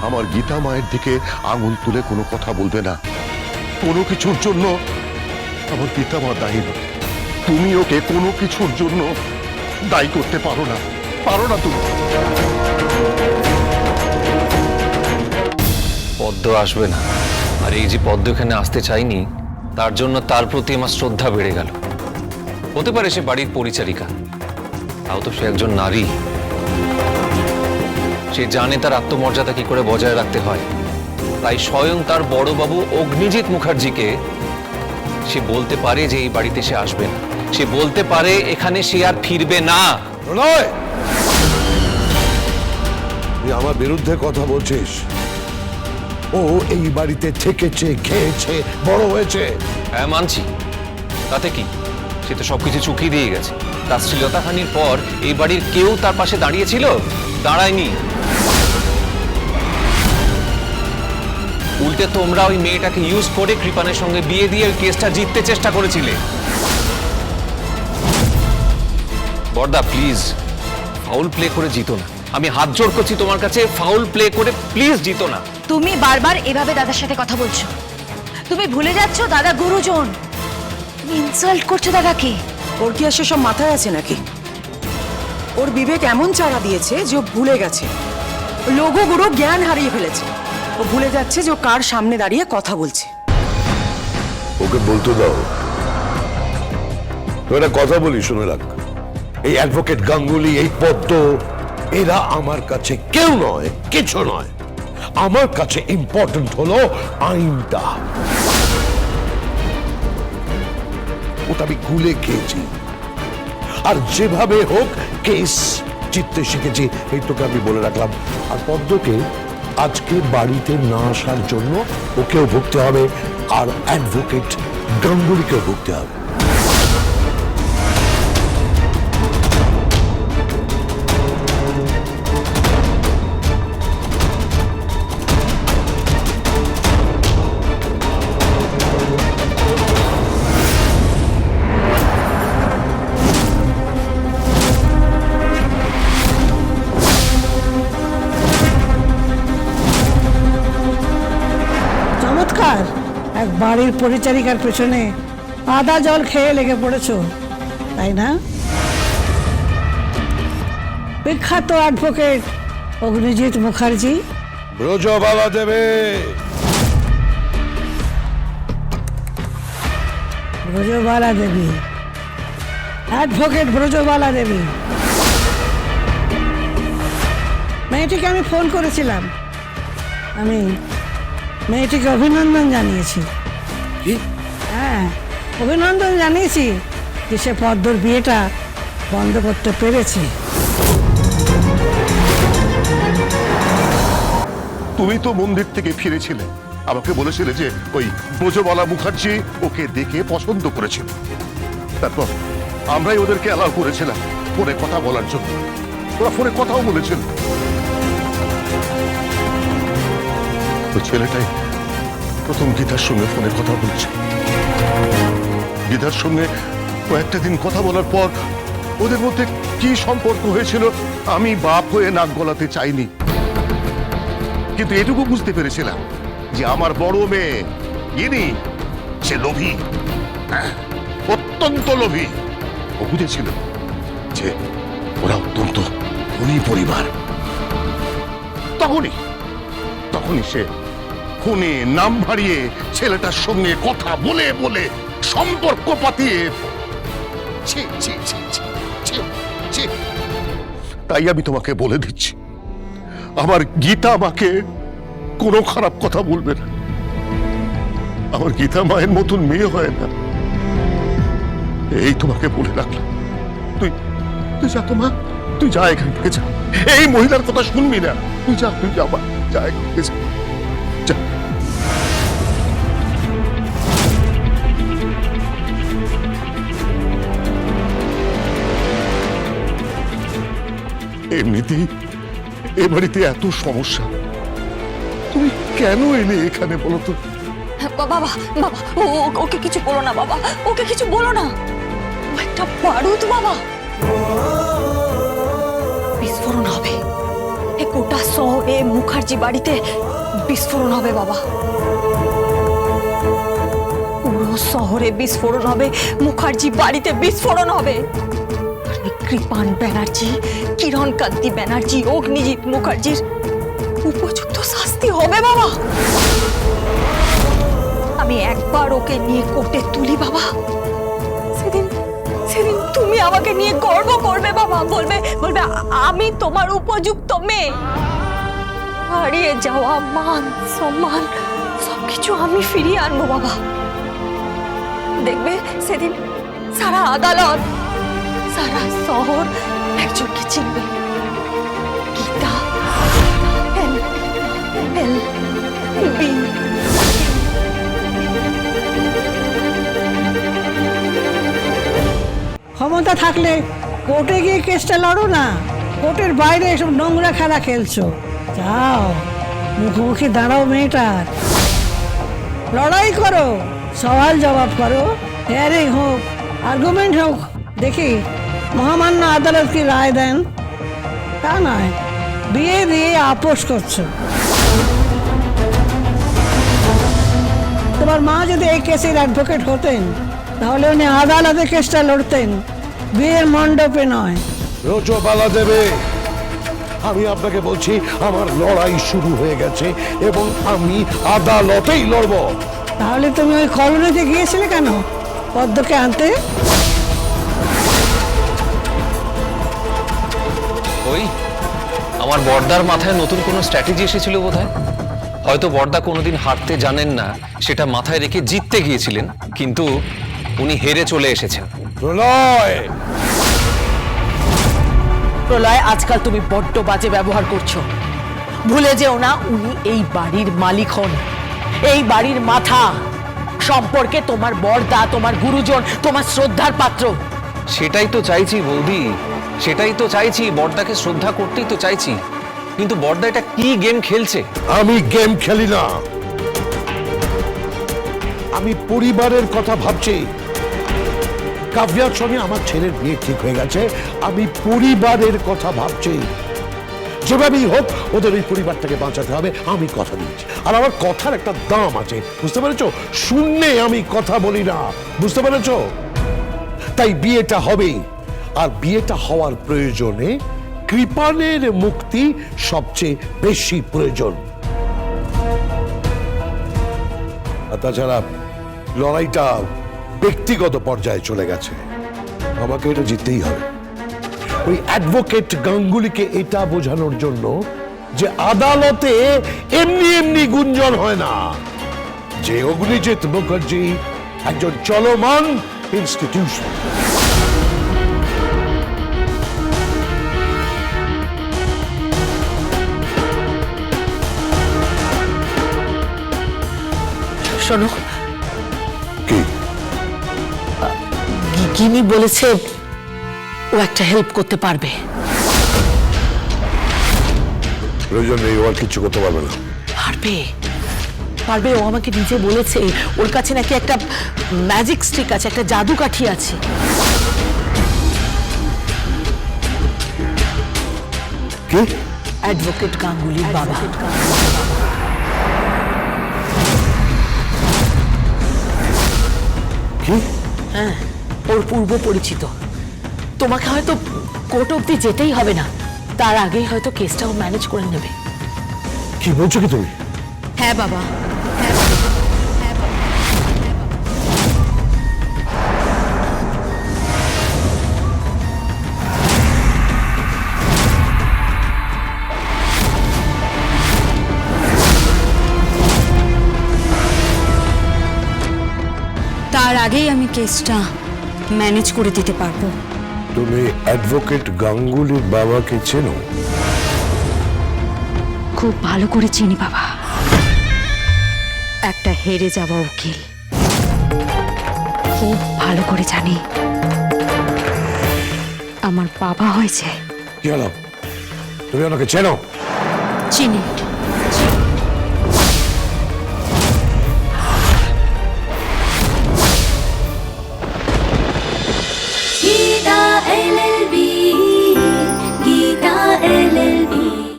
আমার গীতা মায়ের দিকে আঙুল তুলে কোনো কথা বলবে না। কোনো কিছুর জন্য আমার গীতা মা দায়ী নয়। তুমি ওকে কোনো কিছুর জন্য দায়ী করতে পারো না, পারো না তুমি। পদ্ম আসবে না, আর এই যে পদ্ম এখানে আসতে চাইনি তার জন্য তার প্রতি আমার শ্রদ্ধা বেড়ে গেল। হতে পারে সে বাড়ির পরিচারিকা, তাও তো সে একজন নারী। সে জানে তার আত্মমর্যাদা কি করে বজায় রাখতে হয়। তাই স্বয়ং তার বড়বাবু অগ্নিজিৎ মুখার্জিকে সে বলতে পারে যে এই বাড়িতে সে আসবে না, সে বলতে পারে এখানে সে আর ফিরবে না। নয়, তুই আমার বিরুদ্ধে কথা বলছিস। ও এই বাড়িতে থেকেছে, খেয়েছে, বড় হয়েছে। হ্যাঁ মানছি, তাতে কি? সে তো সবকিছু চুকিয়ে দিয়ে গেছে। তার শ্লীলতাহানির পর এই বাড়ির কেউ তার পাশে দাঁড়িয়েছিল? দাঁড়ায়নি। উল্টে তোমরা ওই মেয়েটাকে ইউজ করে কৃপানের সঙ্গে বিয়ে দিয়ে ওই কেসটা জিততে চেষ্টা করেছিলে। বর্দা প্লিজ, ফাউল প্লে করে জিতো না। আমি হাত জোড় করছি তোমার কাছে, ফাউল প্লে করে প্লিজ জিতো না। তুমি বারবার এভাবে দাদার সাথে কথা বলছো। তুমি ভুলে যাচ্ছ দাদা গুরুজন। তুমি ইনসাল্ট করছো দাদাকে। ওর কি আর সব মাথায় আছে নাকি? ওর বিবেক এমন চাড়া দিয়েছে যে ও ভুলে গেছে, লঘু গুরু জ্ঞান হারিয়ে ফেলেছে। ও ভুলে যাচ্ছে যে ও কার সামনে দাঁড়িয়ে কথা বলছে। ওকে বলতে দাও। তো একটা কথা বলি, শুনে রাখ। এই অ্যাডভোকেট গাঙ্গুলি, এই পদ্ম, এরা আমার কাছে কেউ নয়, কিছু নয়। আমার কাছে ইম্পর্টেন্ট হলো আইনটা। ওটা আমি গুলে খেয়েছি, আর যেভাবে হোক কেস জিততে শিখেছি। এই তোকে আমি বলে রাখলাম। আর পদ্মকে আজকে বাড়িতে না আসার জন্য ওকেও ভুগতে হবে, আর অ্যাডভোকেট গাঙ্গুলিকেও ভুগতে হবে। চমৎকার, এক বাড়ির পরিচারিকার পেছনে আদা জল খেয়ে লেগে পড়েছো, তাই না? বিখ্যাত অ্যাডভোকেট অগ্নিজিৎ মুখার্জি। ব্রজবালা দেবে। ব্রজবালা দেবী, অ্যাডভোকেট ব্রজবালা দেবী। মেয়েটিকে আমি ফোন করেছিলাম। আমি মেয়েটিকে অভিনন্দন জানিয়েছি। হ্যাঁ, অভিনন্দন জানিয়েছি যে সে পদ্মর বিয়েটা বন্ধ করতে পেরেছে। তুমি তো মন্দির থেকে ফিরেছিলে, আমাকে বলেছিলে যে ওই ব্রজবালা মুখার্জি ওকে দেখে পছন্দ করেছিল। তারপর আমরাই ওদেরকে অ্যালাউ করেছিলাম ফোনে কথা বলার জন্য। ওরা ফোনে কথাও বলেছিল। ওই ছেলেটাই প্রথম গীতার সঙ্গে ফোনে কথা বলছে। গীতার সঙ্গে কয়েকটা দিন কথা বলার পর ওদের মধ্যে কি সম্পর্ক হয়েছিল আমি বাপ হয়ে নাক গলাতে চাইনি, কিন্তু এটুকু বুঝতে পেরেছিলাম যে আমার বড় মেয়ে ইনি, সে লোভী, অত্যন্ত লোভী। ও বুঝেছিল যে ওরা অত্যন্ত ধনী পরিবার। তখনই সে ফোনে নাম ভাড়িয়ে ছেলেটার সঙ্গে কথা বলে বলে সম্পর্ক পাতিয়ে। তাই আমি তোমাকে বলে দিচ্ছি, আমার গীতা আমাকে কোনো খারাপ কথা বলবে না। আমার গীতা মায়ের মতন মেয়ে হয় না, এই তোমাকে বলে রাখলাম। তুই যা, তো মা, তুই যা এখান থেকে যা। এই মহিলার কথা শুনবি না। তুই যা মা, যা এখান থেকে যা। এমনিতেই এ বাড়িতে এত সমস্যা, তুমি কেন এলে এখানে বলো তো? বাবা বাবা, ওকে কিছু বলো না বাবা, ওকে কিছু বলো না। ও একটা বারুদ বাবা, বিস্ফোরণ হবে। গোটা শহরে মুখার্জি বাড়িতে বিস্ফোরণ হবে বাবা। পুরো শহরে বিস্ফোরণ হবে, মুখার্জি বাড়িতে বিস্ফোরণ হবে। আর ওই কৃপান ব্যানার্জি, কিরণ কান্তি ব্যানার্জি, অগ্নিজিৎ মুখার্জির উপযুক্ত শাস্তি হবে বাবা। আমি একবার ওকে নিয়ে কোর্টে তুলি বাবা, সেদিন সেদিন তুমি আমাকে নিয়ে গর্ব করবে বাবা, বলবে বলবে আমি তোমার উপযুক্ত মেয়ে। হারিয়ে যাওয়া মান সম্মান সবকিছু আমি ফিরিয়ে আনবো বাবা। দেখবে সেদিন সারা আদালত, সারা শহর একজনকে চিনবে, গীতা LLB। ক্ষমতা থাকলে কোর্টে গিয়ে কেসটা লড়ো না, কোর্টের বাইরে এসব নোংরা খেলা খেলছো। যাও মুখোমুখি দাঁড়াও মেয়েটার, লড়াই করো, সওয়াল জবাব করো, হিয়ারিং হোক, আর্গুমেন্ট হোক, দেখি মহামান্য আদালত কি রায় দেন। তা নয় বিয়ে দিয়ে আপোষ করছো। তোমার মা যদি এই কেসের অ্যাডভোকেট হতেন তাহলে উনি আদালতে কেসটা লড়তেন, বিয়ের মণ্ডপে নয়। রোজবালা দেবে, আমি আপনাকে বলছি আমার লড়াই শুরু হয়ে গেছে এবং আমি আদালতেই লড়ব। তাহলে তুমি ওই কলোনিতে গিয়েছিলে কেন পদ্মকে আনতে? ওই আমার বর্দার মাথায় নতুন কোনো স্ট্র্যাটেজি এসেছিল বোধহয়। হয়তো বর্দা কোনোদিন হারতে জানেন না, সেটা মাথায় রেখে জিততে গিয়েছিলেন, কিন্তু উনি হেরে চলে এসেছেন। প্রলয়, প্রলয়, আজকাল তুমি বড্ড বাজে ব্যবহার করছো। ভুলে যেও না উনি এই বাড়ির মালিক হন, এই বাড়ির মাথা। সম্পর্কে তোমার বড়দা, তোমার গুরুজন, তোমার শ্রদ্ধার পাত্র। সেটাই তো চাইছি বৌদি, সেটাই তো চাইছি, বর্দাকে শ্রদ্ধা করতেই তো চাইছি। কিন্তু বর্দা এটা কি গেম খেলছে? আমি গেম খেলি না, আমি পরিবারের কথা ভাবছি। কাব্যার সঙ্গে আমার ছেলের বিয়ে ঠিক হয়ে গেছে, আমি পরিবারের কথা ভাবছি। যেভাবেই হোক ওদের ওই পরিবারটাকে বাঁচাতে হবে, আমি কথা দিচ্ছি। আর আমার কথার একটা দাম আছে, বুঝতে পেরেছো? শূন্যে আমি কথা বলি না, বুঝতে পেরেছো? তাই বিয়েটা হবেই, আর বিয়েটা হওয়ার প্রয়োজনে কৃপানের মুক্তি সবচেয়ে বেশি প্রয়োজন। আর তাছাড়া লড়াইটা ব্যক্তিগত পর্যায়ে চলে গেছে, আমাকে এটা জিততেই হবে। ওই অ্যাডভোকেট গাঙ্গুলিকে এটা বোঝানোর জন্য যে আদালতে এমনি এমনি গুঞ্জন হয় না, যে অগ্নিজিৎ মুখার্জি একজন চলমান ইনস্টিটিউশন। শোনো, কি? গিনি বলেছে ও একটা হেল্প করতে পারবে। প্রয়োজন নেই, ও আর কিছু করতে পারবে না। পারবে পারবে, ও আমাকে নিজে বলেছে ওর কাছে নাকি একটা ম্যাজিক স্টিক আছে, একটা জাদু কাঠি আছে। কি? অ্যাডভোকেট গাঙ্গুলির বাবা। কি? হ্যাঁ, ওর পূর্ব পরিচিত। তোমাকে হয়তো কোর্ট অব্দি যেতেই হবে না, তার আগেই হয়তো কেসটাও ম্যানেজ করে নেবে। কি বলছো কি তুমি? হ্যাঁ বাবা, তার আগেই আমি কেসটা ম্যানেজ করে দিতে পারবো। তুমি অ্যাডভোকেট গাঙ্গুলির বাবাকে চেনো? খুব ভালো করে চিনি বাবা, একটা হেরে যাওয়া উকিল, খুব ভালো করে জানি। আমার বাবা হয়েছে। কি হলো? তুমি ওনাকে চেনো? চিনি।